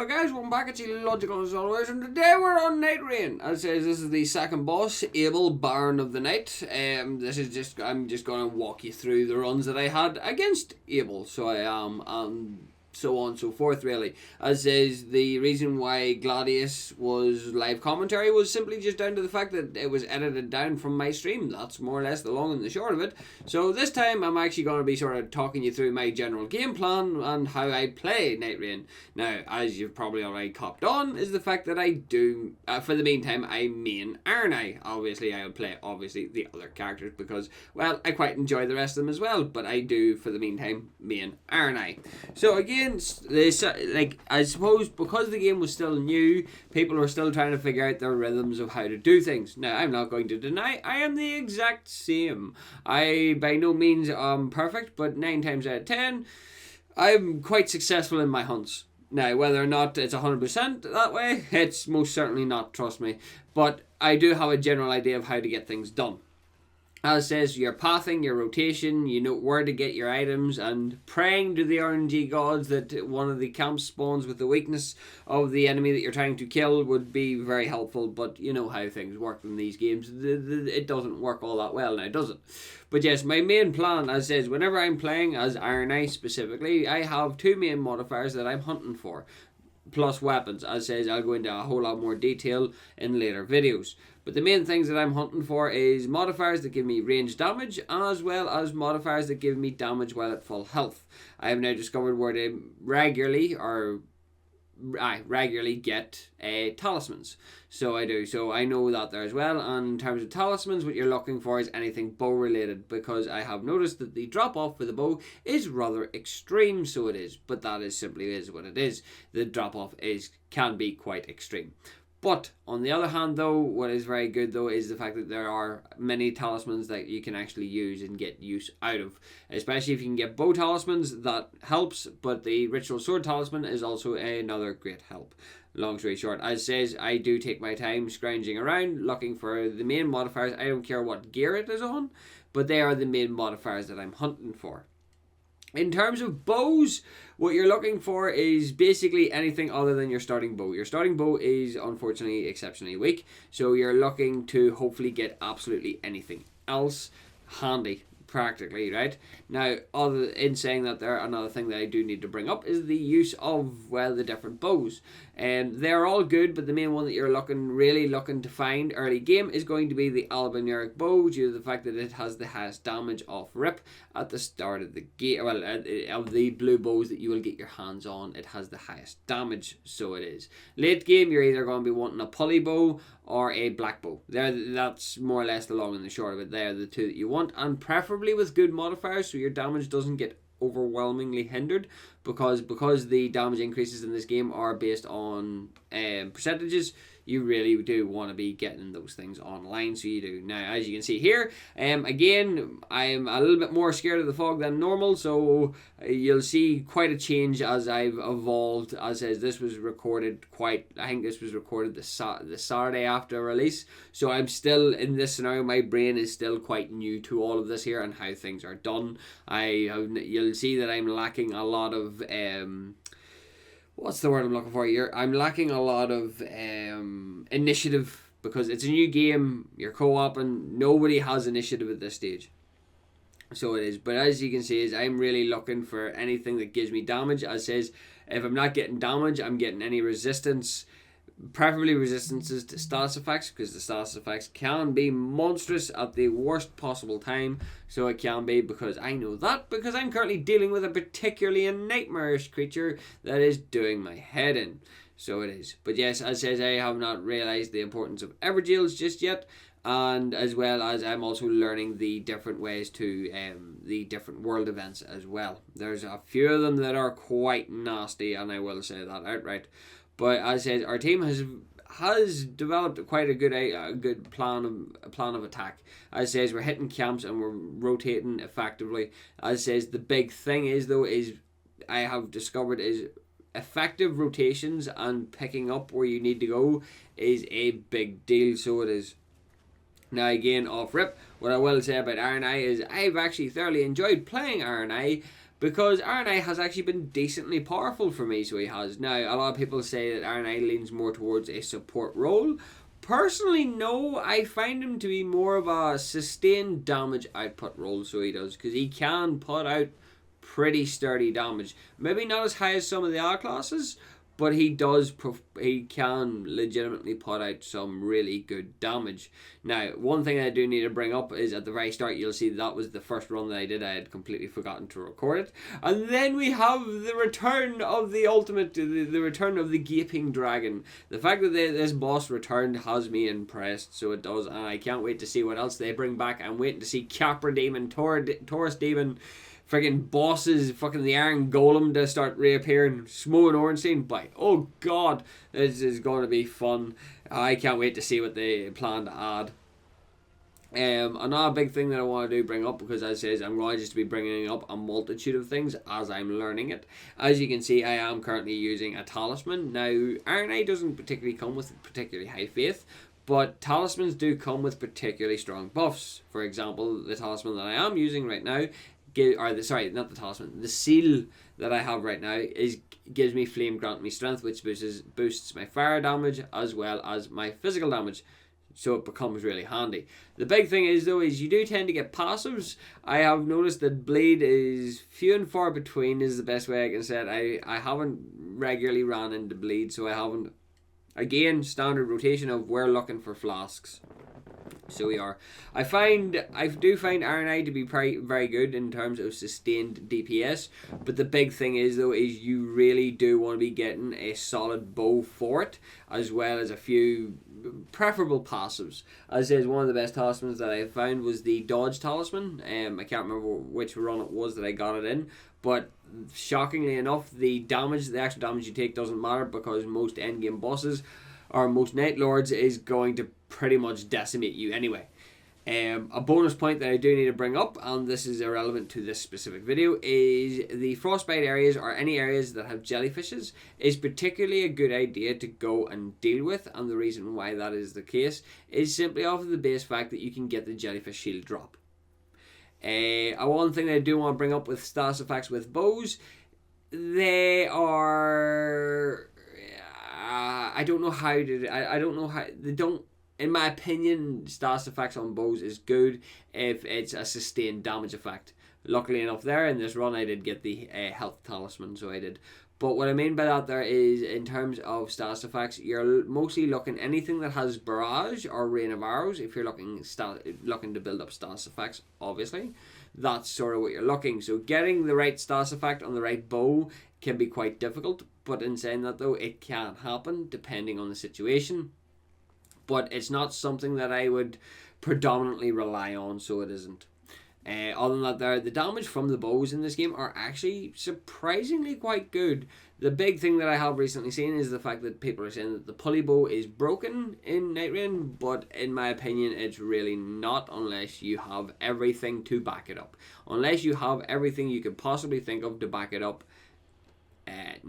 Hello guys, welcome back. It's Illogical as always, and today we're on Nightreign. As it says, this is the second boss, Adel, Baron of the Night. I'm just going to walk you through the runs that I had against Adel. So I am, and so on and so forth, really. As is the reason why Gladius was live commentary was simply just down to the fact that it was edited down from my stream. That's more or less the long and the short of it. So this time I'm actually going to be sort of talking you through my general game plan and how I play Nightreign. Now, as you've probably already copped on, is the fact that I do, for the meantime, I main Iron Eye. Obviously, I'll play, the other characters because, well, I quite enjoy the rest of them as well, but I do, for the meantime, main Iron Eye. So again, this, I suppose because the game was still new, people were still trying to figure out their rhythms of how to do things. Now, I'm not going to deny I am the exact same. I by no means am perfect, but 9 times out of 10, I'm quite successful in my hunts. Now, whether or not it's 100% that way, it's most certainly not, trust me. But I do have a general idea of how to get things done. As it says, your pathing, your rotation, you know where to get your items, and praying to the RNG gods that one of the camps spawns with the weakness of the enemy that you're trying to kill would be very helpful, but you know how things work in these games. It doesn't work all that well now, does it? But yes, my main plan, as it says, whenever I'm playing as Iron Eye specifically, I have 2 main modifiers that I'm hunting for, plus weapons. As says, I'll go into a whole lot more detail in later videos. But the main things that I'm hunting for is modifiers that give me range damage, as well as modifiers that give me damage while at full health. I have now discovered where to regularly get talismans. So I do. So I know that there as well. And in terms of talismans, what you're looking for is anything bow related, because I have noticed that the drop off for the bow is rather extreme. So it is, but that is simply is what it is. The drop off can be quite extreme. But on the other hand, though, what is very good though is the fact that there are many talismans that you can actually use and get use out of. Especially if you can get bow talismans, that helps. But the ritual sword talisman is also another great help. Long story short, as it says, I do take my time scrounging around looking for the main modifiers. I don't care what gear it is on, but they are the main modifiers that I'm hunting for. In terms of bows, what you're looking for is basically anything other than your starting bow. Your starting bow is unfortunately exceptionally weak, so you're looking to hopefully get absolutely anything else handy, practically, right? Now, in saying that, another thing that I do need to bring up is the use of, well, the different bows. They're all good, but the main one that you're really looking to find early game is going to be the Albinuric bow, due to the fact that it has the highest damage off rip at the start of the game. Well, of the blue bows that you will get your hands on, it has the highest damage, so it is. Late game, you're either going to be wanting a pulley bow or a black bow. That's more or less the long and the short of it. They're the 2 that you want, and preferably with good modifiers, so your damage doesn't get overwhelmingly hindered, because the damage increases in this game are based on percentages. You really do want to be getting those things online, so you do. Now, as you can see here, again, I'm a little bit more scared of the fog than normal, so you'll see quite a change as I've evolved. As this was recorded I think this was recorded the Saturday after release, so I'm still in this scenario. My brain is still quite new to all of this here and how things are done. You'll see that I'm lacking a lot of what's the word I'm looking for here? I'm lacking a lot of initiative, because it's a new game, you're co-op, and nobody has initiative at this stage. So it is. But as you can see, is I'm really looking for anything that gives me damage. As says, if I'm not getting damage, I'm getting any resistance. Preferably resistances to status effects, because the status effects can be monstrous at the worst possible time. So it can be, because I know that, because I'm currently dealing with a particularly nightmarish creature that is doing my head in. So it is. But yes, as says, I have not realised the importance of Evergils just yet. And as well as I'm also learning the different ways to the different world events as well. There's a few of them that are quite nasty, and I will say that outright. But as I said, our team has developed quite a good plan of attack. As it says, we're hitting camps and we're rotating effectively. As it says, the big thing is I have discovered is effective rotations and picking up where you need to go is a big deal. So it is. Now again, off rip, what I will say about Iron Eye is I've actually thoroughly enjoyed playing Iron Eye, because RNA has actually been decently powerful for me, so he has. Now, a lot of people say that RNA leans more towards a support role. Personally, no, I find him to be more of a sustained damage output role, so he does, because he can put out pretty sturdy damage. Maybe not as high as some of the other classes, but he can legitimately put out some really good damage. Now, one thing I do need to bring up is at the very start, you'll see that was the first run that I did. I had completely forgotten to record it. And then we have the return of the ultimate, the return of the Gaping Dragon. The fact that this boss returned has me impressed, so it does. And I can't wait to see what else they bring back. I'm waiting to see Capra Demon, Taurus Demon, friggin' bosses, fucking the Iron Golem to start reappearing, Smo and Ornstein. By oh god, this is going to be fun. I can't wait to see what they plan to add. Another big thing that I want to bring up, because as I says, I'm going to just be bringing up a multitude of things as I'm learning it. As you can see, I am currently using a talisman. Now, RNA doesn't particularly come with particularly high faith, but talismans do come with particularly strong buffs. For example, the talisman that I am using right now, the seal that I have right now gives me flame, grant me strength, which boosts my fire damage as well as my physical damage, so it becomes really handy. The big thing is though, is you do tend to get passives. I have noticed that bleed is few and far between, is the best way I can say it. I haven't regularly ran into bleed, so I haven't. Again, standard rotation of we're looking for flasks. So we are. I do find RNA to be very good in terms of sustained DPS, but the big thing is though, is you really do want to be getting a solid bow for it, as well as a few preferable passives. As is, one of the best talismans that I found was the dodge talisman. I can't remember which run it was that I got it in, but shockingly enough, the actual damage you take doesn't matter, because most endgame bosses or most Night Lords is going to pretty much decimate you anyway. A bonus point that I do need to bring up, and this is irrelevant to this specific video, is the frostbite areas, or any areas that have jellyfishes, is particularly a good idea to go and deal with. And the reason why that is the case is simply off of the base fact that you can get the jellyfish shield drop. One thing that I do want to bring up with status effects with bows, they are I don't know how they don't. In my opinion, status effects on bows is good if it's a sustained damage effect. Luckily enough, there in this run I did get the health talisman, so I did. But what I mean by that there is, in terms of status effects, you're mostly looking anything that has barrage or rain of arrows. If you're looking to build up status effects, obviously, that's sort of what you're looking. So getting the right status effect on the right bow can be quite difficult. But in saying that though, it can happen depending on the situation. But it's not something that I would predominantly rely on, so it isn't. Other than that, the damage from the bows in this game are actually surprisingly quite good. The big thing that I have recently seen is the fact that people are saying that the pulley bow is broken in Nightreign, but in my opinion, it's really not, unless you have everything to back it up. Unless you have everything you could possibly think of to back it up,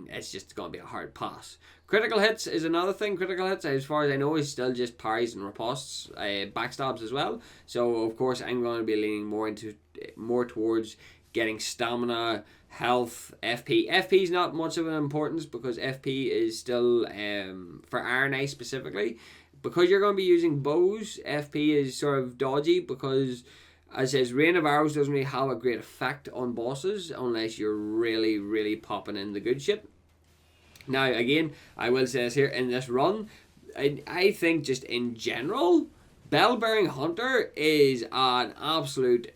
it's just going to be a hard pass. Critical hits is another thing. Critical hits, as far as I know, is still just parries and ripostes, backstabs as well. So of course I'm going to be leaning more towards getting stamina, health, FP. FP is not much of an importance, because FP is still for RNA specifically. Because you're going to be using bows, FP is sort of dodgy, because as it says, rain of arrows doesn't really have a great effect on bosses unless you're really, really popping in the good shit. Now, again, I will say this here, in this run, I think just in general, Bell-Bearing Hunter is an absolute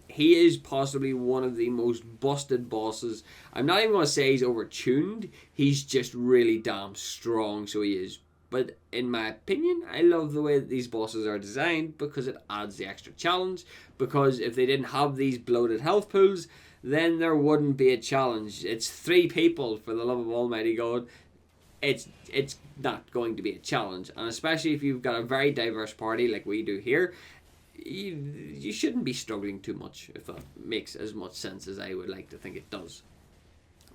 he is possibly one of the most busted bosses. I'm not even going to say he's overtuned, he's just really damn strong, so he is. But in my opinion, I love the way that these bosses are designed, because it adds the extra challenge. Because if they didn't have these bloated health pools, then there wouldn't be a challenge. It's 3 people, for the love of Almighty God. It's not going to be a challenge. And especially if you've got a very diverse party like we do here, you shouldn't be struggling too much, if that makes as much sense as I would like to think it does.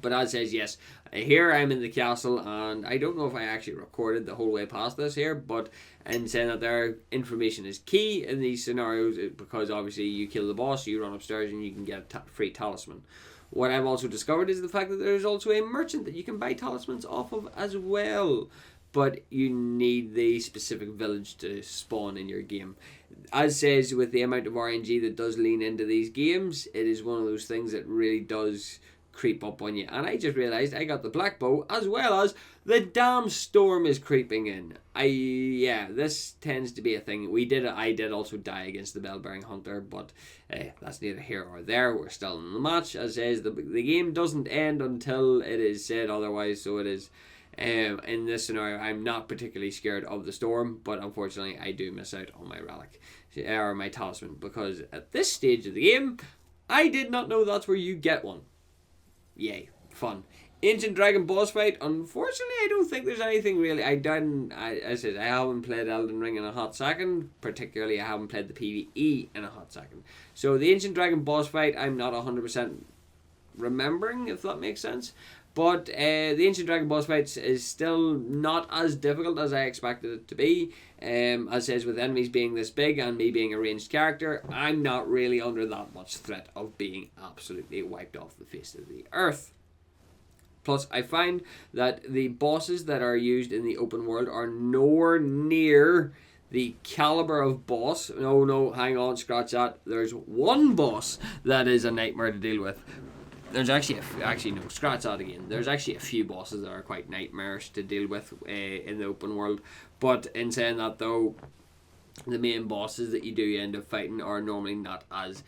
But as says, yes, here I'm in the castle, and I don't know if I actually recorded the whole way past this here, but in saying that their information is key in these scenarios, because obviously you kill the boss, you run upstairs, and you can get a free talisman. What I've also discovered is the fact that there's also a merchant that you can buy talismans off of as well. But you need the specific village to spawn in your game. As says, with the amount of RNG that does lean into these games, it is one of those things that really does creep up on you. And I just realised I got the black bow as well as the damn storm is creeping in. This tends to be a thing. I did also die against the bell-bearing hunter, but that's neither here or there. We're still in the match. As says, the game doesn't end until it is said otherwise, so it is. In this scenario, I'm not particularly scared of the storm, but unfortunately I do miss out on my relic or my talisman, because at this stage of the game I did not know that's where you get one. Yay, fun. Ancient Dragon boss fight. Unfortunately, I don't think there's anything really. I haven't played Elden Ring in a hot second. Particularly, I haven't played the PvE in a hot second. So the Ancient Dragon boss fight, I'm not 100% remembering, if that makes sense. But the Ancient Dragon boss fight is still not as difficult as I expected it to be. As says, with enemies being this big and me being a ranged character, I'm not really under that much threat of being absolutely wiped off the face of the earth. Plus, I find that the bosses that are used in the open world are nowhere near the caliber of boss. No, hang on, scratch that. There's one boss that is a nightmare to deal with. There's scratch that again. There's actually a few bosses that are quite nightmarish to deal with in the open world. But in saying that though, the main bosses that you do end up fighting are normally not as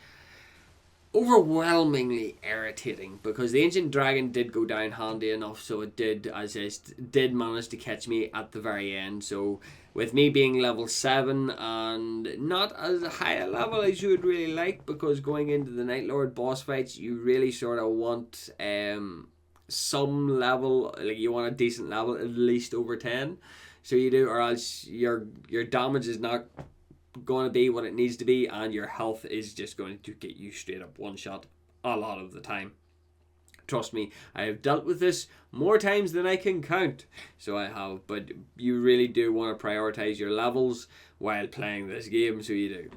overwhelmingly irritating, because the Ancient Dragon did go down handy enough, so it did manage to catch me at the very end. So with me being level 7 and not as high a level as you would really like, because going into the Night Lord boss fights you really sort of want some level, like you want a decent level, at least over 10. So you do, or else your damage is not going to be what it needs to be, and your health is just going to get you straight up one shot a lot of the time. Trust me, I have dealt with this more times than I can count. So I have, but you really do want to prioritize your levels while playing this game, so you do.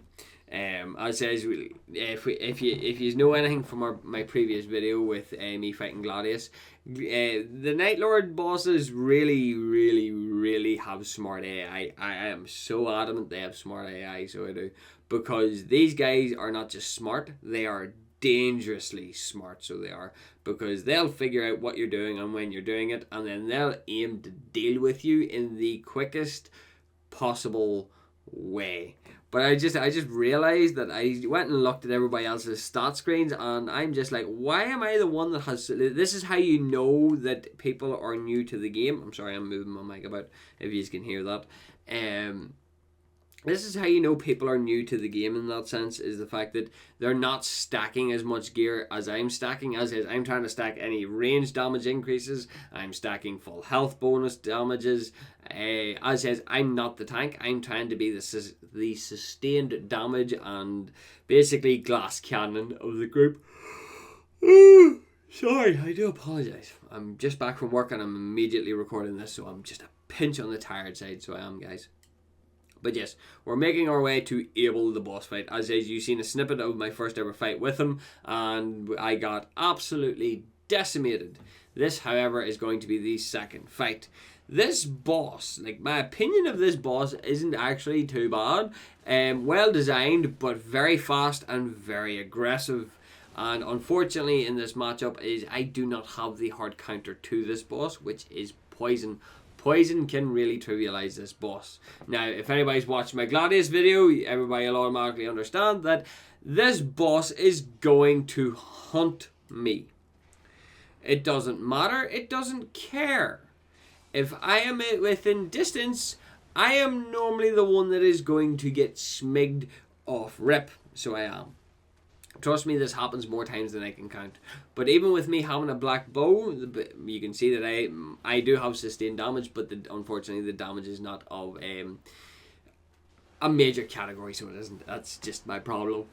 As says, if you know anything from my previous video with me fighting Gladius, the Night Lord bosses really have smart AI. I am so adamant they have smart AI, so I do, because these guys are not just smart, they are dangerously smart. So they are, because they'll figure out what you're doing and when you're doing it, and then they'll aim to deal with you in the quickest possible way. But I just realized that I went and looked at everybody else's stat screens, and I'm just like, why am I the one that has... This is how you know that people are new to the game. I'm sorry, I'm moving my mic about, if you can hear that. This is how you know people are new to the game in that sense, is the fact that they're not stacking as much gear as I'm stacking. As is, I'm trying to stack any range damage increases, I'm stacking full health bonus damages. As is, I'm not the tank, I'm trying to be the sustained damage and basically glass cannon of the group. Sorry, I do apologise. I'm just back from work and I'm immediately recording this, so I'm just a pinch on the tired side, so I am, guys. But yes, we're making our way to Adel, the boss fight. As you've seen a snippet of my first ever fight with him, and I got absolutely decimated. This, however, is going to be the second fight. This boss, like, my opinion of this boss isn't actually too bad. Well designed, but very fast and very aggressive. And unfortunately in this matchup is I do not have the hard counter to this boss, which is poison. Poison can really trivialize this boss. Now, if anybody's watched my Gladius video, everybody will automatically understand that this boss is going to hunt me. It doesn't matter. It doesn't care. If I am within distance, I am normally the one that is going to get smigged off rip. So I am. Trust me, this happens more times than I can count. But even with me having a black bow, you can see that I do have sustained damage, but unfortunately the damage is not of a major category, so it isn't. That's just my problem.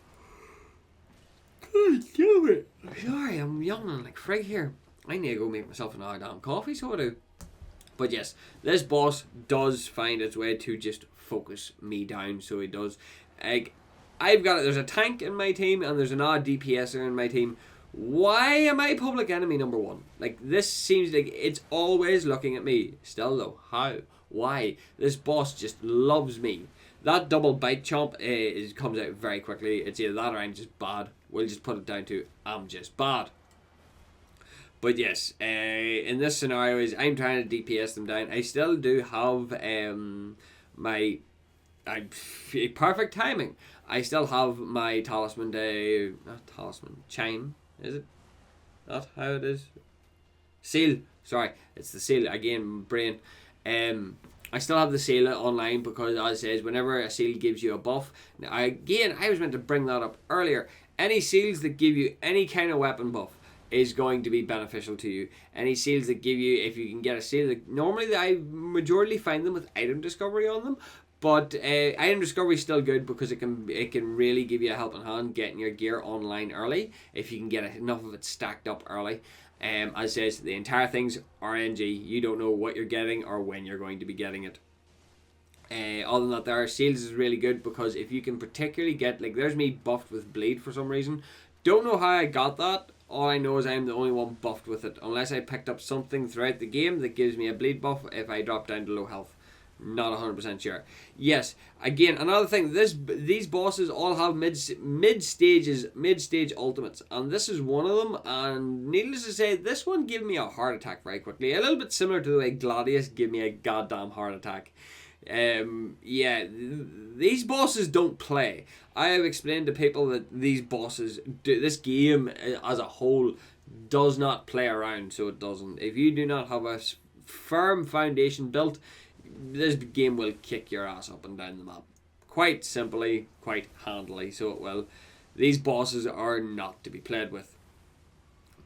God damn it. Sorry, I'm yawning like frig here. I need to go make myself another damn coffee, so I do. But yes, this boss does find its way to just focus me down, so it does. Like, I've got it. There's a tank in my team, and there's an odd DPSer in my team. Why am I public enemy number 1? Like, this seems like it's always looking at me. Still though, how? Why? This boss just loves me. That double bite chomp comes out very quickly. It's either that or I'm just bad. We'll just put it down to I'm just bad. But yes, in this scenario, is I'm trying to DPS them down. I still do have my perfect timing. I still have my talisman, not talisman, chime. Is it? Not how it is. Seal. Sorry, it's the seal again. Brain. I still have the seal online because, as it says, whenever a seal gives you a buff. Now, I was meant to bring that up earlier. Any seals that give you any kind of weapon buff is going to be beneficial to you. Any seals that give you, if you can get a seal, normally I majorly find them with item discovery on them, but item discovery is still good because it can really give you a helping hand getting your gear online early if you can get enough of it stacked up early. As it says, the entire thing's RNG. You don't know what you're getting or when you're going to be getting it. Other than that, there are seals is really good because if you can particularly get, like, there's me buffed with bleed for some reason. Don't know how I got that. All I know is I'm the only one buffed with it, unless I picked up something throughout the game that gives me a bleed buff if I drop down to low health. Not 100% sure. Yes, again, another thing, these bosses all have mid-stage ultimates, and this is one of them, and needless to say, this one gave me a heart attack very quickly. A little bit similar to the way Gladius gave me a goddamn heart attack. Yeah, these bosses don't play. I have explained to people that these bosses this game as a whole does not play around, so it doesn't. If you do not have a firm foundation built, this game will kick your ass up and down the map. Quite simply, quite handily, so it will. These bosses are not to be played with.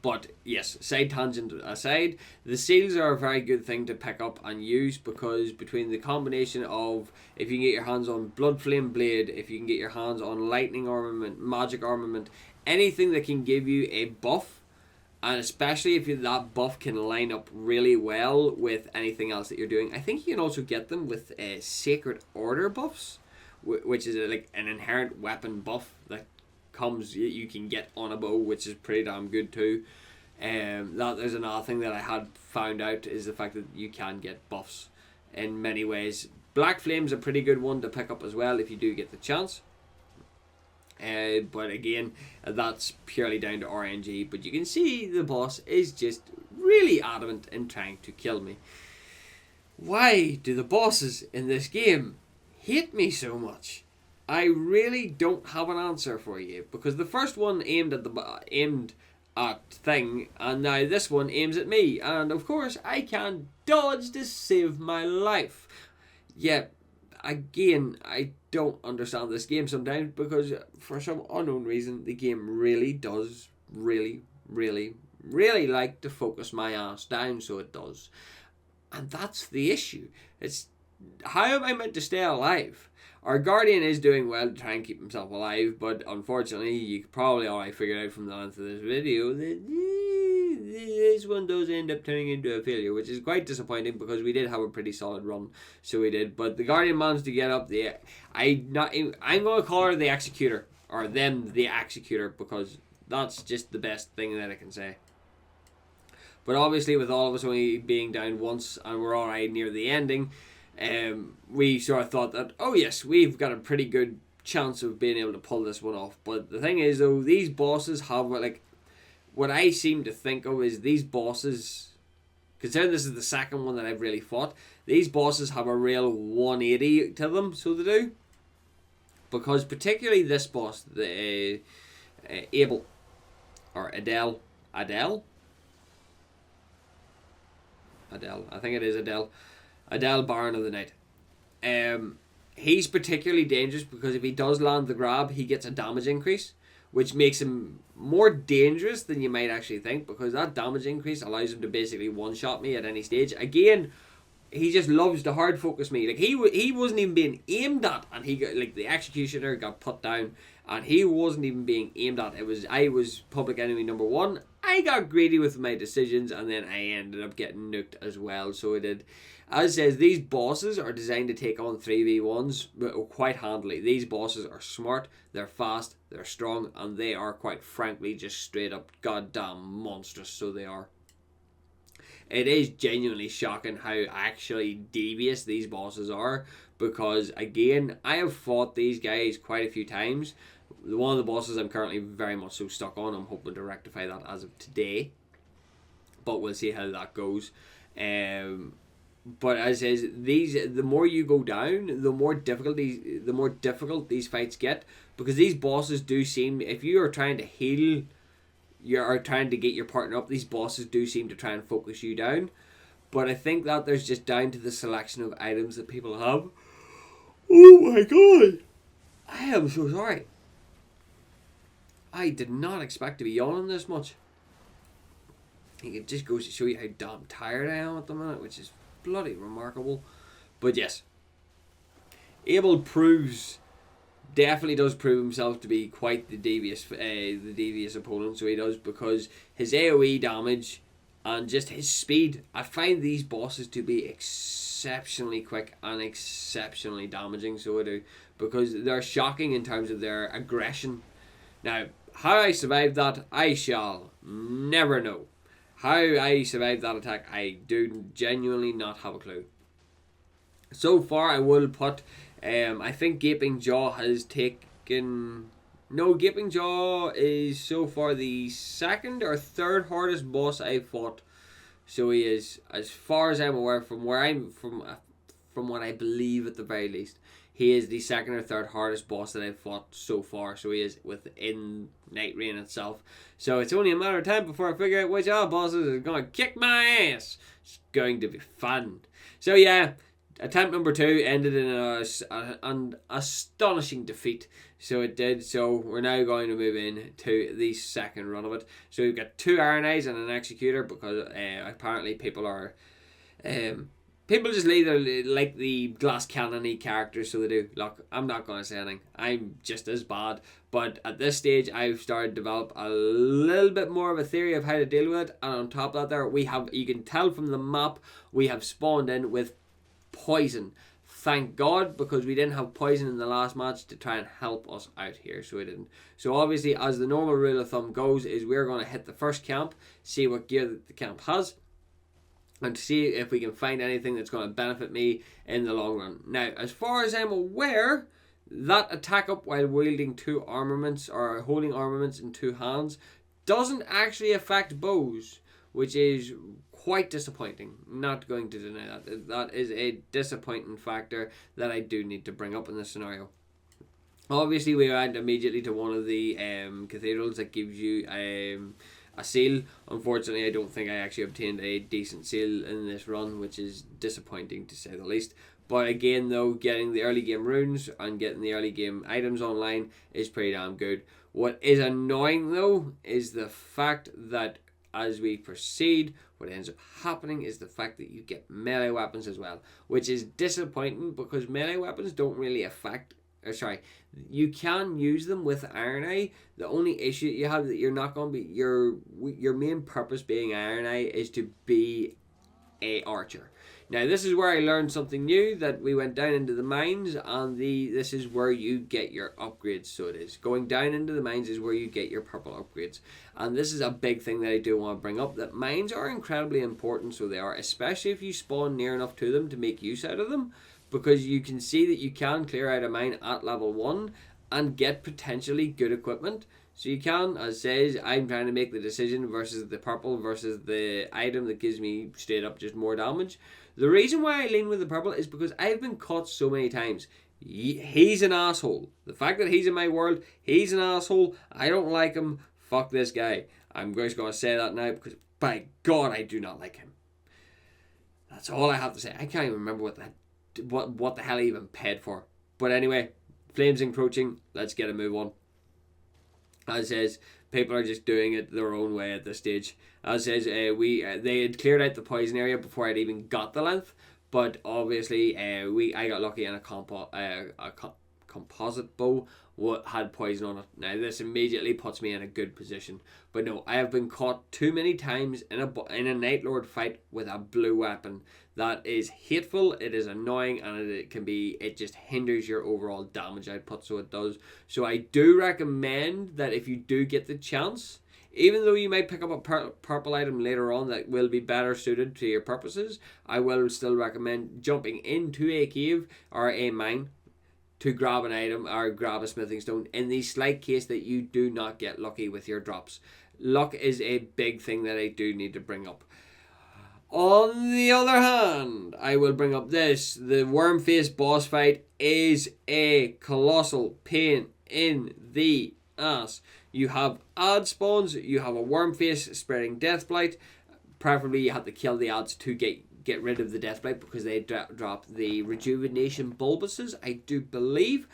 But yes, side tangent aside, the seals are a very good thing to pick up and use because between the combination of if you can get your hands on Blood Flame Blade, if you can get your hands on Lightning Armament, Magic Armament, anything that can give you a buff, and especially if that buff can line up really well with anything else that you're doing. I think you can also get them with Sacred Order buffs, which is like an inherent weapon buff that comes you can get on a bow, which is pretty damn good too. That there's another thing that I had found out is the fact that you can get buffs in many ways. Black Flame's a pretty good one to pick up as well if you do get the chance. But again, that's purely down to RNG. But you can see the boss is just really adamant in trying to kill me. Why do the bosses in this game hate me so much? I really don't have an answer for you because the first one aimed at thing, and now this one aims at me, and of course I can dodge to save my life. Yeah, again, I don't understand this game sometimes because for some unknown reason the game really does really like to focus my ass down, so it does. And that's the issue. It's how am I meant to stay alive? Our Guardian is doing well to try and keep himself alive, but unfortunately, you probably already figured out from the length of this video that this one does end up turning into a failure, which is quite disappointing because we did have a pretty solid run, so we did. But the Guardian managed to get up there. I'm going to call her the Executor, or them the Executor, because that's just the best thing that I can say. But obviously, with all of us only being down once, and we're already near the ending, we sort of thought that, oh yes, we've got a pretty good chance of being able to pull this one off. But the thing is though, these bosses have like, what I seem to think of is these bosses, considering this is the second one that I've really fought, these bosses have a real 180 to them, so they do. Because particularly this boss, the Abel, or Adel, I think it is Adel. Adel, Baron of the Night. He's particularly dangerous because if he does land the grab, he gets a damage increase, which makes him more dangerous than you might actually think, because that damage increase allows him to basically one-shot me at any stage. Again, he just loves to hard focus me. Like he wasn't even being aimed at, and he got, like, the Executioner got put down, and he wasn't even being aimed at. I was public enemy number 1. I I got greedy with my decisions, and then I ended up getting nuked as well. So I did. As it says, these bosses are designed to take on 3v1s quite handily. These bosses are smart, they're fast, they're strong, and they are quite frankly just straight up goddamn monstrous. So they are. It is genuinely shocking how actually devious these bosses are, because again, I have fought these guys quite a few times. One of the bosses I'm currently very much so stuck on. I'm hoping to rectify that as of today, but we'll see how that goes. But as is, the more you go down, the more difficult these fights get, because these bosses do seem, if you are trying to heal, you are trying to get your partner up, these bosses do seem to try and focus you down. But I think that there's just down to the selection of items that people have. Oh my god, I am so sorry. I did not expect to be yawning this much. I think it just goes to show you how damn tired I am at the minute, which is bloody remarkable. But yes, Abel definitely does prove himself to be quite the devious opponent. So he does, because his AoE damage and just his speed. I find these bosses to be exceptionally quick and exceptionally damaging. So I do, because they're shocking in terms of their aggression. Now, how I survived that, I shall never know. How I survived that attack, I do genuinely not have a clue. So far, I will put, I think Gaping Jaw has taken... No, Gaping Jaw is so far the second or third hardest boss I've fought. So he is, as far as I'm aware, from what I believe at the very least, he is the second or third hardest boss that I've fought so far. So he is within Nightreign itself. So it's only a matter of time before I figure out which other bosses are going to kick my ass. It's going to be fun. So yeah, attempt number 2 ended in an astonishing defeat. So it did. So we're now going to move in to the second run of it. So we've got 2 Iron Eyes and an Executor, because apparently people are... people just like the glass cannon-y characters, so they do. Look, I'm not going to say anything. I'm just as bad. But at this stage, I've started to develop a little bit more of a theory of how to deal with it. And on top of that there, we have, you can tell from the map, we have spawned in with poison. Thank God, because we didn't have poison in the last match to try and help us out here. So we didn't. So obviously, as the normal rule of thumb goes, is we're going to hit the first camp, see what gear that the camp has, and see if we can find anything that's going to benefit me in the long run. Now, as far as I'm aware, that attack up while wielding 2 armaments, or holding armaments in 2 hands, doesn't actually affect bows, which is quite disappointing. Not going to deny that. That is a disappointing factor that I do need to bring up in this scenario. Obviously, we went immediately to one of the cathedrals that gives you a seal. Unfortunately, I don't think I actually obtained a decent seal in this run, which is disappointing to say the least. But again though, getting the early game runes and getting the early game items online is pretty damn good. What is annoying though is the fact that as we proceed, what ends up happening is the fact that you get melee weapons as well, which is disappointing, because melee weapons don't really affect... you can use them with Iron Eye. The only issue you have that you're not going to be... Your main purpose being Iron Eye is to be a archer. Now, this is where I learned something new, that we went down into the mines, and this is where you get your upgrades. So it is. Going down into the mines is where you get your purple upgrades. And this is a big thing that I do want to bring up, that mines are incredibly important, so they are, especially if you spawn near enough to them to make use out of them. Because you can see that you can clear out a mine at level 1 and get potentially good equipment. So you can, as says, I'm trying to make the decision versus the purple versus the item that gives me straight up just more damage. The reason why I lean with the purple is because I've been caught so many times. He's an asshole. The fact that he's in my world, he's an asshole. I don't like him. Fuck this guy. I'm just going to say that now, because by God, I do not like him. That's all I have to say. I can't even remember what the hell I even paid for. But anyway, flames encroaching. Let's get a move on. As says, people are just doing it their own way at this stage. As says, they had cleared out the poison area before I'd even got the length. But obviously, I got lucky in a composite bow had poison on it. Now this immediately puts me in a good position, but no, I have been caught too many times in a Night Lord fight with a blue weapon. That is hateful, it is annoying, and it just hinders your overall damage output, so it does. So I do recommend that if you do get the chance, even though you might pick up a purple item later on that will be better suited to your purposes, I will still recommend jumping into a cave or a mine to grab an item or grab a smithing stone in the slight case that you do not get lucky with your drops. Luck is a big thing that I do need to bring up. On the other hand, I will bring up this. The Wormface boss fight is a colossal pain in the ass. You have ad spawns, you have a Wormface spreading Deathblight. Preferably you have to kill the ads to get rid of the Deathblight because they drop the Rejuvenation Bulbuses, I do believe.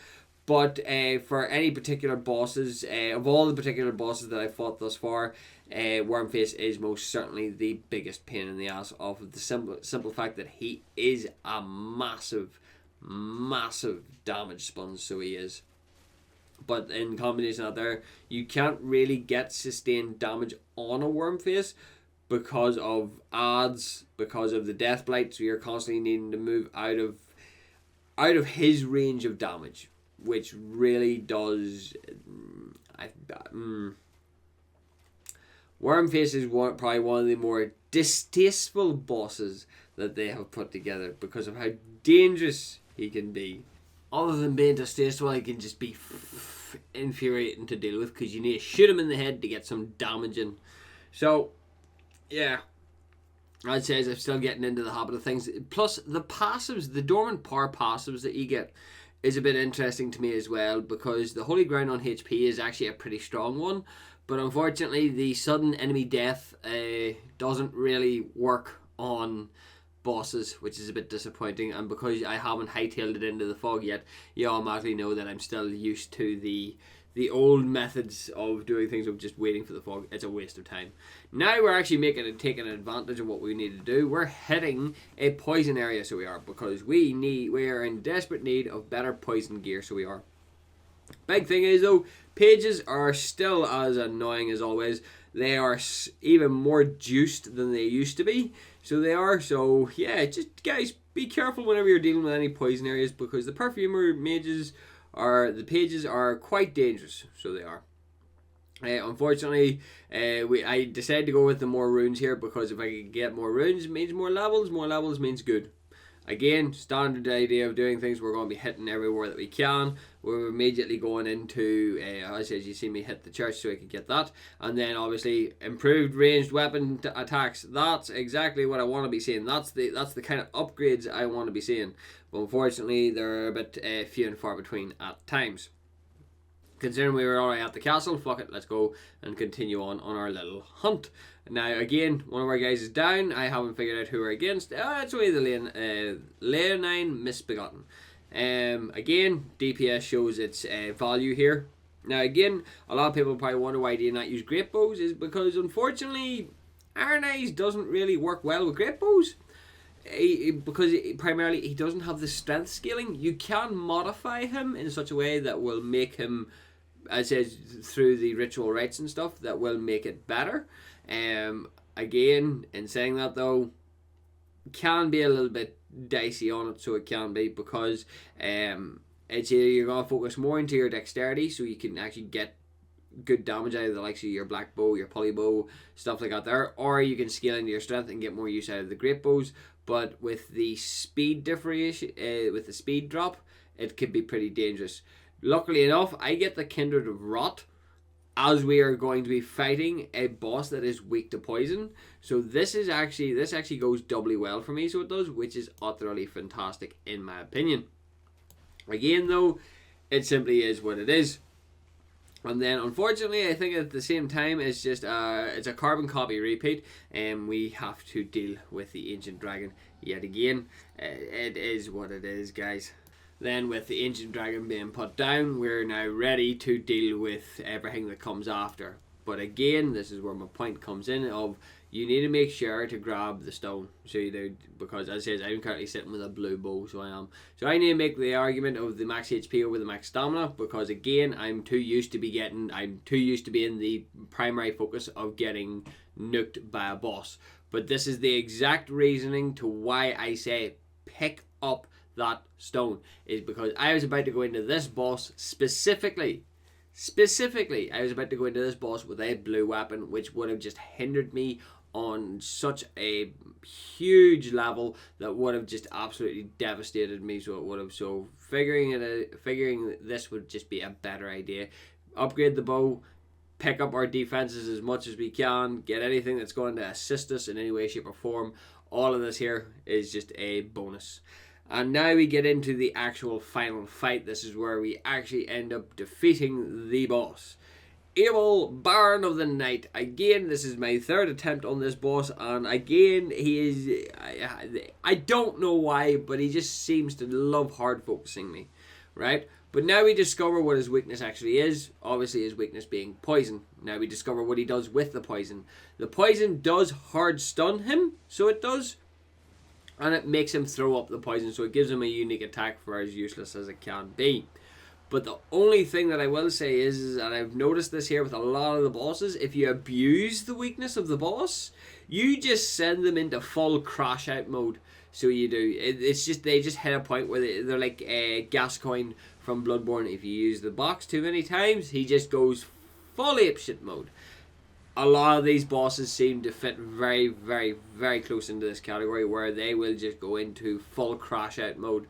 But for any particular bosses, of all the particular bosses that I fought thus far, Wormface is most certainly the biggest pain in the ass off of the simple fact that he is a massive damage sponge, so he is. But in combination out there, you can't really get sustained damage on a Wormface because of ads, because of the Deathblight, so you're constantly needing to move out of his range of damage, which really does... Wormface is probably one of the more distasteful bosses that they have put together because of how dangerous he can be. Other than being distasteful, he can just be infuriating to deal with because you need to shoot him in the head to get some damage in. So, yeah. I'd say I'm still getting into the habit of things. Plus, the passives, the dormant power passives that you get is a bit interesting to me as well because the Holy Ground on HP is actually a pretty strong one. But unfortunately, the sudden enemy death doesn't really work on bosses, which is a bit disappointing. And because I haven't hightailed it into the fog yet, you automatically know that I'm still used to the old methods of doing things of just waiting for the fog. It's a waste of time. Now we're actually taking advantage of what we need to do. We're hitting a poison area, so we are, because we are in desperate need of better poison gear, so we are. Big thing is though, pages are still as annoying as always. They are even more juiced than they used to be. So they are. So yeah, just guys, be careful whenever you're dealing with any poison areas because the perfumer the pages are quite dangerous. So they are. Unfortunately, I decided to go with the more runes here because if I could get more runes, it means more levels. More levels means good. Again, standard idea of doing things. We're going to be hitting everywhere that we can. We're immediately going into, as you see me hit the church so I could get that. And then obviously improved ranged weapon attacks. That's exactly what I want to be seeing. That's the kind of upgrades I want to be seeing. But unfortunately, they're a bit few and far between at times. Considering we were already at the castle, fuck it, let's go and continue on our little hunt. Now again, one of our guys is down. I haven't figured out who we're against. It's only the Leonine Misbegotten. Again, DPS shows its value here. Now again, a lot of people probably wonder why do you not use great bows, is because unfortunately Iron Eyes doesn't really work well with great bows. Because primarily he doesn't have the strength scaling. You can modify him in such a way that will make him, as it says, through the ritual rites and stuff, that will make it better. Again, in saying that though, can be a little bit dicey on it, so it can be, because it's either you're going to focus more into your dexterity so you can actually get good damage out of the likes of your black bow, your pulley bow, stuff like that there, or you can scale into your strength and get more use out of the great bows. But with the speed differentiation, with the speed drop, it could be pretty dangerous. Luckily enough, I get the Kindred of Rot as we are going to be fighting a boss that is weak to poison. So this actually goes doubly well for me, so it does, which is utterly fantastic in my opinion. Again though, it simply is what it is. And then unfortunately I think at the same time it's just it's a carbon copy repeat, and we have to deal with the Ancient Dragon yet again. It is what it is, guys. Then with the Ancient Dragon being put down, we're now ready to deal with everything that comes after. But again, this is where my point comes in of you need to make sure to grab the stone. So you do, because as I said, I'm currently sitting with a blue bow, so I am. So I need to make the argument of the max HP over the max stamina, because again, I'm too used to being the primary focus of getting nuked by a boss. But this is the exact reasoning to why I say pick up that stone, is because I was about to go into this boss specifically, I was about to go into this boss with a blue weapon, which would have just hindered me on such a huge level that would have just absolutely devastated me. So it would have. So figuring this would just be a better idea. Upgrade the bow, pick up our defenses as much as we can, get anything that's going to assist us in any way, shape, or form. All of this here is just a bonus. And now we get into the actual final fight. This is where we actually end up defeating the boss. Adel, Baron of the Night. Again, this is my third attempt on this boss, and again, he is... I don't know why, but he just seems to love hard focusing me, right? But now we discover what his weakness actually is. Obviously, his weakness being poison. Now we discover what he does with the poison. The poison does hard stun him, so it does. And it makes him throw up the poison, so it gives him a unique attack for as useless as it can be. But the only thing that I will say is, and I've noticed this here with a lot of the bosses, if you abuse the weakness of the boss, you just send them into full crash out mode. So you do. It's just, they just hit a point where they're like Gascoigne from Bloodborne. If you use the box too many times, he just goes full apeshit mode. A lot of these bosses seem to fit very, very, very close into this category, where they will just go into full crash out mode.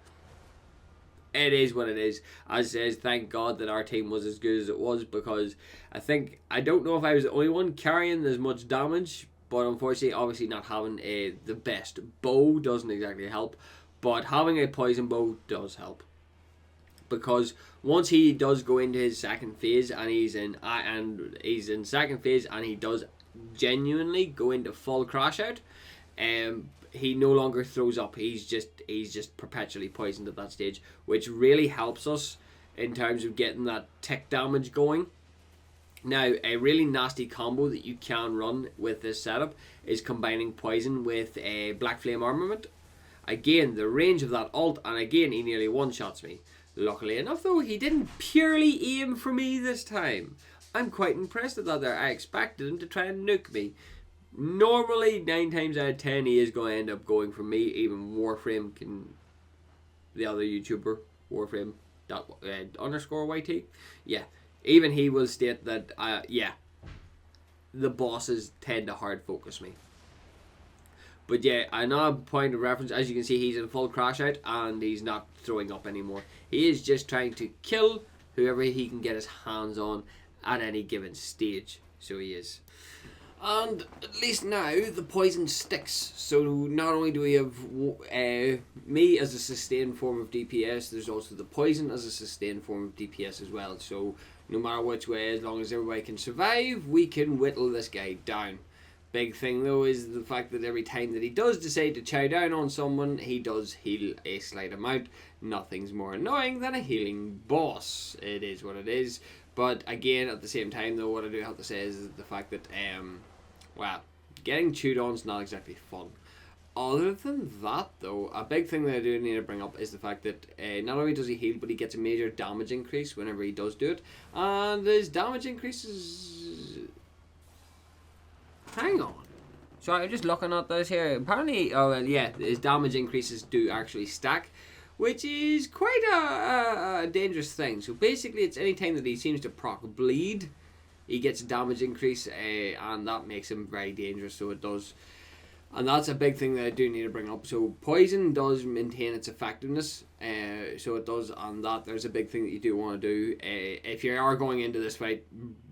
It is what it is. As says, thank God that our team was as good as it was, because I don't know if I was the only one carrying as much damage, but unfortunately, obviously not having the best bow doesn't exactly help, but having a poison bow does help. Because once he does go into his second phase, and he's in second phase, and he does genuinely go into full crash out, he no longer throws up. He's just perpetually poisoned at that stage, which really helps us in terms of getting that tick damage going. Now, a really nasty combo that you can run with this setup is combining poison with a Black Flame Armament. Again, the range of that ult, and again, he nearly one-shots me. Luckily enough, though, he didn't purely aim for me this time. I'm quite impressed at that there. I expected him to try and nuke me. Normally, 9 times out of 10, he is going to end up going for me. Even Warframe can... The other YouTuber, Warframe _YT. Yeah. Even he will state that, yeah, the bosses tend to hard focus me. But yeah, another point of reference, as you can see, he's in full crash out and he's not throwing up anymore. He is just trying to kill whoever he can get his hands on at any given stage. So he is. And at least now the poison sticks. So not only do we have me as a sustained form of DPS, there's also the poison as a sustained form of DPS as well. So no matter which way, as long as everybody can survive, we can whittle this guy down. Big thing though is the fact that every time that he does decide to chow down on someone, he does heal a slight amount. Nothing's more annoying than a healing boss. It is what it is. But again, at the same time though, what I do have to say is the fact that, well, getting chewed on is not exactly fun. Other than that though, a big thing that I do need to bring up is the fact that not only does he heal, but he gets a major damage increase whenever he does do it. And his damage increases... Hang on. So I'm just looking at this here. Apparently, oh well, yeah, his damage increases do actually stack, which is quite a dangerous thing. So basically, it's any time that he seems to proc bleed, he gets a damage increase, and that makes him very dangerous. So it does. And that's a big thing that I do need to bring up. So poison does maintain its effectiveness, so it does, and that there's a big thing that you do want to do. If you are going into this fight,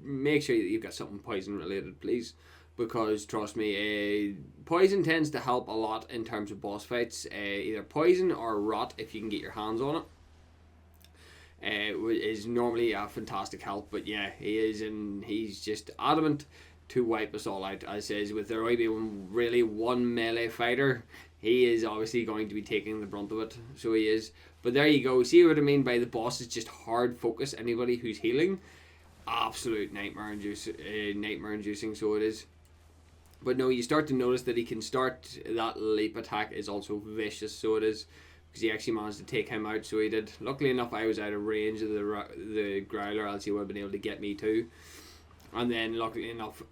make sure that you've got something poison related, please. Because, trust me, poison tends to help a lot in terms of boss fights. Either poison or rot, if you can get your hands on it, is normally a fantastic help. But yeah, he's just adamant to wipe us all out. As says, with there only being really one melee fighter, he is obviously going to be taking the brunt of it. So he is. But there you go. See what I mean by the boss is just hard focus anybody who's healing? Absolute nightmare inducing, so it is. But no, you start to notice that he can start, that leap attack is also vicious, so it is, because he actually managed to take him out, so he did. Luckily enough, I was out of range of the Growler, else he would have been able to get me too. And then, luckily enough,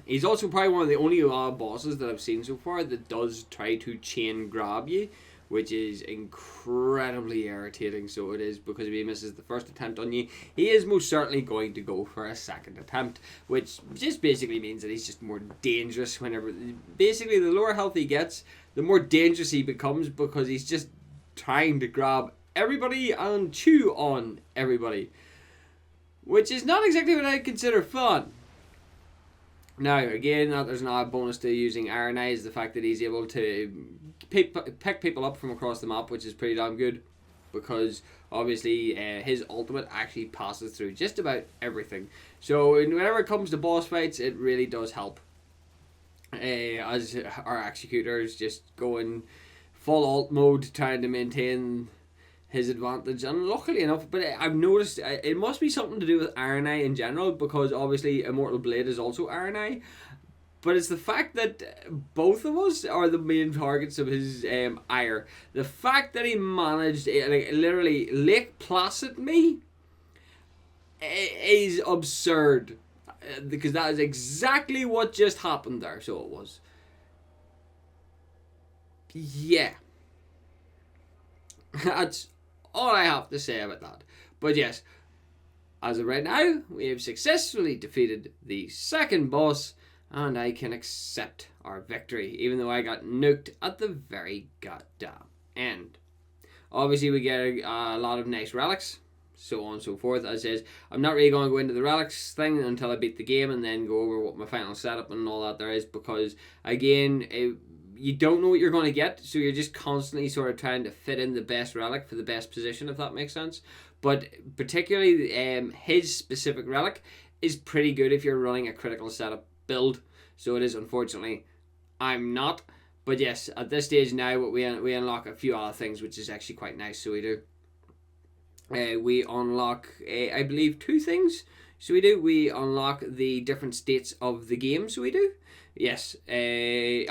he's also probably one of the only bosses that I've seen so far that does try to chain grab you, which is incredibly irritating. So it is, because if he misses the first attempt on you, he is most certainly going to go for a second attempt, which just basically means that he's just more dangerous whenever... Basically, the lower health he gets, the more dangerous he becomes, because he's just trying to grab everybody and chew on everybody, which is not exactly what I consider fun. Now, again, there's not a bonus to using Iron Eye, is the fact that he's able to pick people up from across the map, which is pretty damn good, because obviously his ultimate actually passes through just about everything. So whenever it comes to boss fights, it really does help. As our executors just go in full alt mode, trying to maintain his advantage, and luckily enough, but I've noticed it must be something to do with Iron Eye in general, because obviously Immortal Blade is also Iron Eye, but it's the fact that both of us are the main targets of his ire. The fact that he managed, like, literally Lake Placid me is absurd, because that is exactly what just happened there. So it was, yeah. That's all I have to say about that. But yes, as of right now, we have successfully defeated the second boss, and I can accept our victory, even though I got nuked at the very goddamn end. Obviously, we get a lot of nice relics, so on and so forth. As says, I'm not really going to go into the relics thing until I beat the game, and then go over what my final setup and all that there is, because again, you don't know what you're going to get, so you're just constantly sort of trying to fit in the best relic for the best position, if that makes sense. But particularly his specific relic is pretty good if you're running a critical setup build. So it is, unfortunately, I'm not. But yes, at this stage now, we unlock a few other things, which is actually quite nice. So we do. We unlock, I believe, 2 things. So we unlock the different states of the game. So we do. Yes, the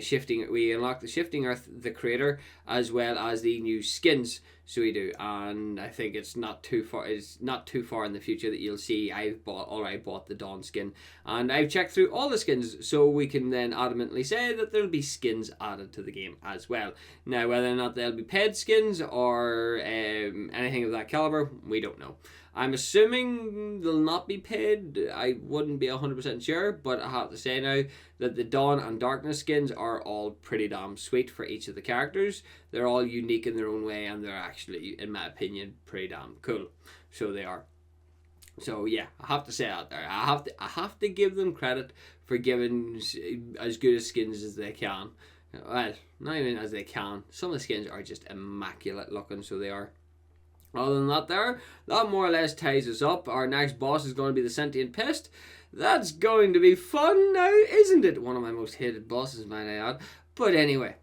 shifting. We unlock the shifting Earth, the crater, as well as the new skins. So we do, and I think it's not too far. It's not too far in the future that you'll see I've already bought the Dawn skin, and I've checked through all the skins, so we can then adamantly say that there'll be skins added to the game as well. Now, whether or not they'll be paid skins or anything of that caliber, we don't know. I'm assuming they'll not be paid. I wouldn't be 100% sure, but I have to say now that the Dawn and Darkness skins are all pretty damn sweet for each of the characters. They're all unique in their own way, and they're actually, in my opinion, pretty damn cool. So they are. So yeah, I have to say out there, I have to give them credit for giving as good as skins as they can. Well, not even as they can. Some of the skins are just immaculate looking, so they are. Other than that that more or less ties us up. Our next boss is going to be the Sentient Pest. That's going to be fun now, isn't it? One of my most hated bosses, might I add. But anyway,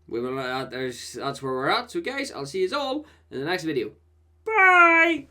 that's where we're at. So guys, I'll see you all in the next video. Bye!